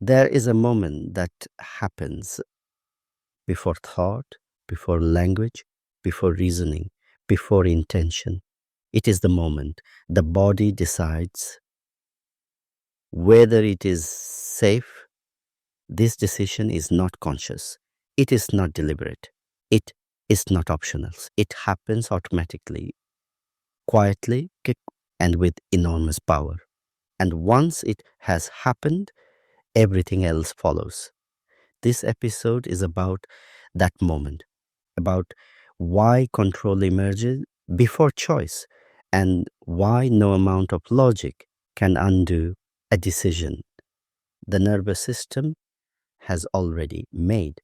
There is a moment that happens before thought, before language, before reasoning, before intention. It is the moment the body decides whether it is safe. This decision is not conscious. It is not deliberate. It is not optional. It happens automatically, quietly, and with enormous power. And once it has happened, everything else follows. This episode is about that moment, about why control emerges before choice, and why no amount of logic can undo a decision the nervous system has already made.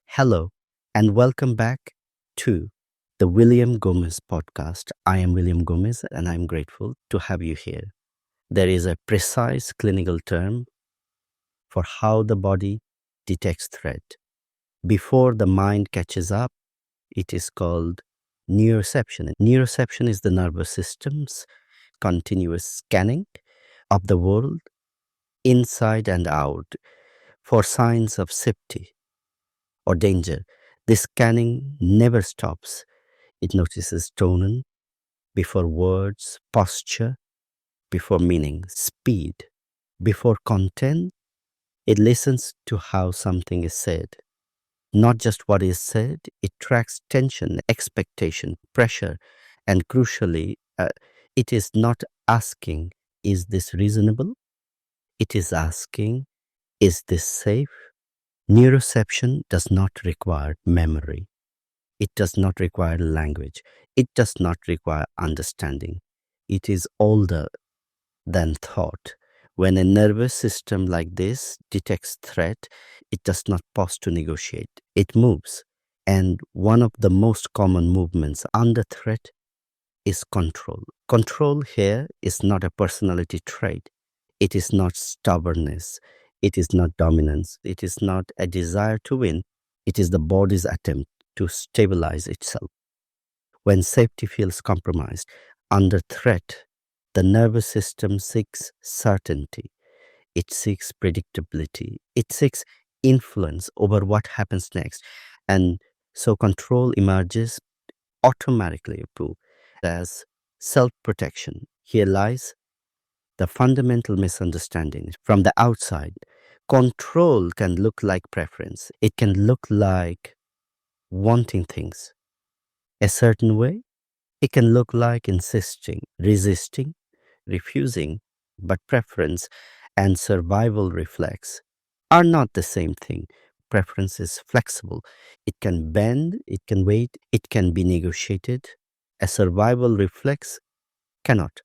Hello, and welcome back to the William Gomes Podcast. I am William Gomes, and I'm grateful to have you here. There is a precise clinical term for how the body detects threat. Before the mind catches up, it is called neuroception. Neuroception is the nervous system's continuous scanning of the world inside and out for signs of safety or danger. This scanning never stops. It notices tone before words, posture before meaning, speed before content. It listens to how something is said. Not just what is said, it tracks tension, expectation, pressure, and crucially, it is not asking, is this reasonable? It is asking, is this safe? Neuroception does not require memory. It does not require language. It does not require understanding. It is older than thought. When a nervous system like this detects threat, it does not pause to negotiate. It moves. And one of the most common movements under threat is control. Control here is not a personality trait. It is not stubbornness. It is not dominance. It is not a desire to win. It is the body's attempt to stabilize itself. When safety feels compromised, under threat, the nervous system seeks certainty. It seeks predictability. It seeks influence over what happens next. And so control emerges automatically as self-protection. Here lies the fundamental misunderstanding. From the outside, control can look like preference. It can look like wanting things a certain way. It can look like insisting, resisting, refusing, but preference and survival reflex are not the same thing. Preference is flexible. It can bend, it can wait, it can be negotiated. A survival reflex cannot.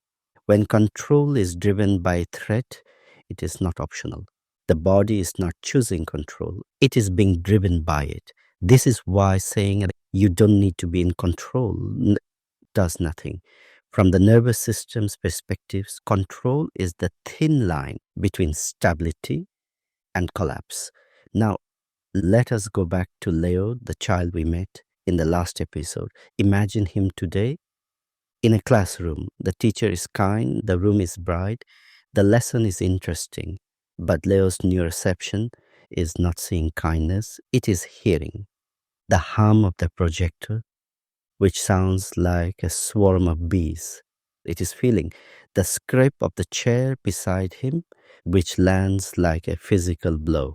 When control is driven by threat, it is not optional. The body is not choosing control. It is being driven by it. This is why saying you don't need to be in control does nothing. From the nervous system's perspectives, control is the thin line between stability and collapse. Now, let us go back to Leo, the child we met in the last episode. Imagine him today in a classroom. The teacher is kind, the room is bright, the lesson is interesting, but Leo's neuroception is not seeing kindness, it is hearing the hum of the projector, which sounds like a swarm of bees. It is feeling the scrape of the chair beside him, which lands like a physical blow.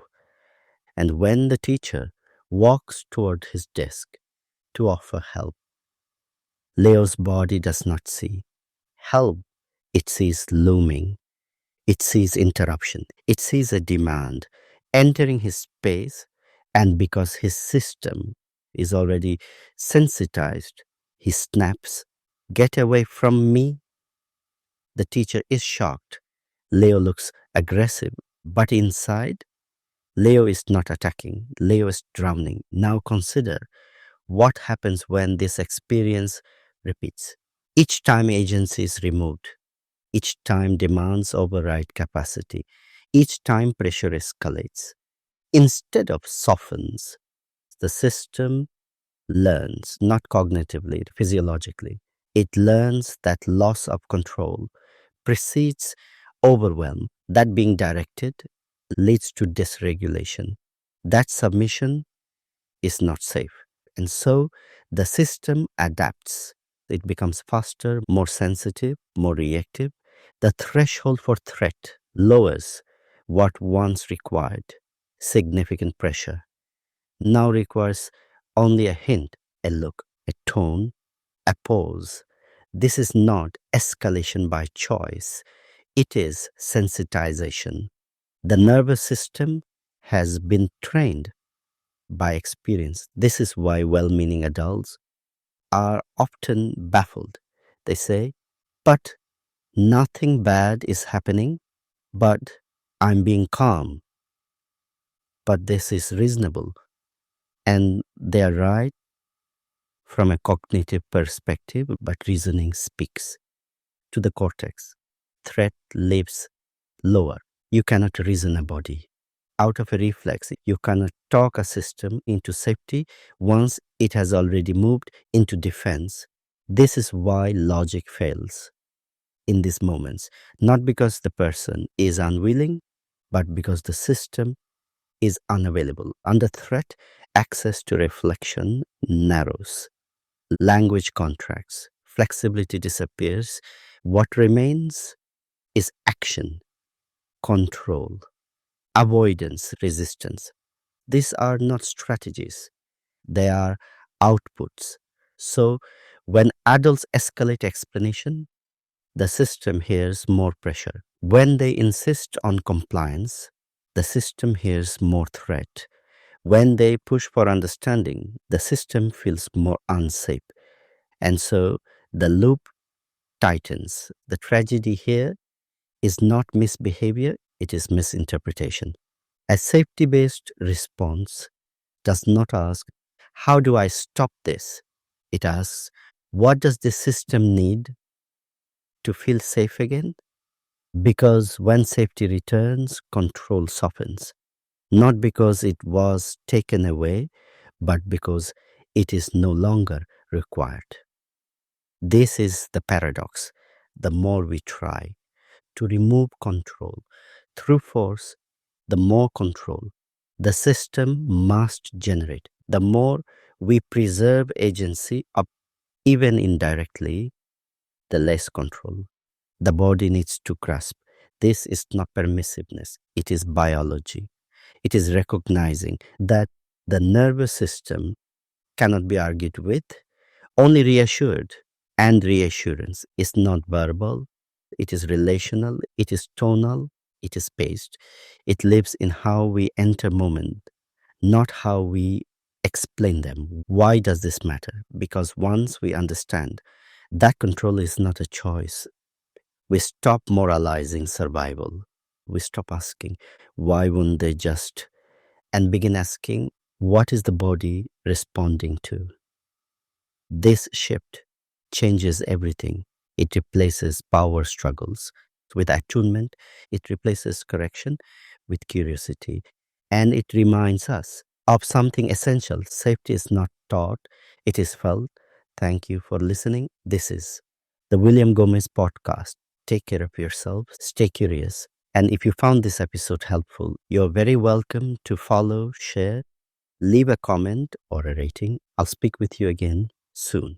And when the teacher walks toward his desk to offer help, Leo's body does not see help. It sees looming. It sees interruption. It sees a demand entering his space, and because his system is already sensitized, he snaps, "Get away from me." The teacher is shocked. Leo looks aggressive, but inside, Leo is not attacking. Leo is drowning. Now consider what happens when this experience repeats. Each time agency is removed, each time demands override capacity, each time pressure escalates. Instead of softens, the system learns, not cognitively, physiologically. It learns that loss of control precedes overwhelm, that being directed leads to dysregulation. That submission is not safe. And so the system adapts. It becomes faster, more sensitive, more reactive. The threshold for threat lowers. What once required significant pressure now requires only a hint, a look, a tone, a pause. This is not escalation by choice, it is sensitization. The nervous system has been trained by experience. This is why well meaning adults are often baffled. They say, but nothing bad is happening, but I'm being calm, but this is reasonable. And they are right from a cognitive perspective, but reasoning speaks to the cortex. Threat lives lower. You cannot reason a body out of a reflex. You cannot talk a system into safety once it has already moved into defense. This is why logic fails in these moments, not because the person is unwilling, but because the system is unavailable. Under threat, access to reflection narrows, language contracts, flexibility disappears. What remains is action, control, avoidance, resistance. These are not strategies, they are outputs. So, when adults escalate explanation, the system hears more pressure. When they insist on compliance, the system hears more threat. When they push for understanding, the system feels more unsafe. And so the loop tightens. The tragedy here is not misbehavior, it is misinterpretation. A safety based response does not ask, how do I stop this? It asks, what does this system need to feel safe again? Because when safety returns, control softens. Not because it was taken away, but because it is no longer required. This is the paradox. The more we try to remove control through force, the more control the system must generate. The more we preserve agency, up even indirectly, the less control the body needs to grasp. This is not permissiveness, it is biology. It is recognizing that the nervous system cannot be argued with, only reassured. And reassurance is not verbal, it is relational, it is tonal, it is paced. It lives in how we enter moment, not how we explain them. Why does this matter? Because once we understand that control is not a choice, we stop moralizing survival. We stop asking, why wouldn't they just? And begin asking, what is the body responding to? This shift changes everything. It replaces power struggles with attunement, it replaces correction with curiosity, and it reminds us of something essential. Safety is not taught, it is felt. Thank you for listening. This is the William Gomes Podcast. Take care of yourself, stay curious. And if you found this episode helpful, you're very welcome to follow, share, leave a comment or a rating. I'll speak with you again soon.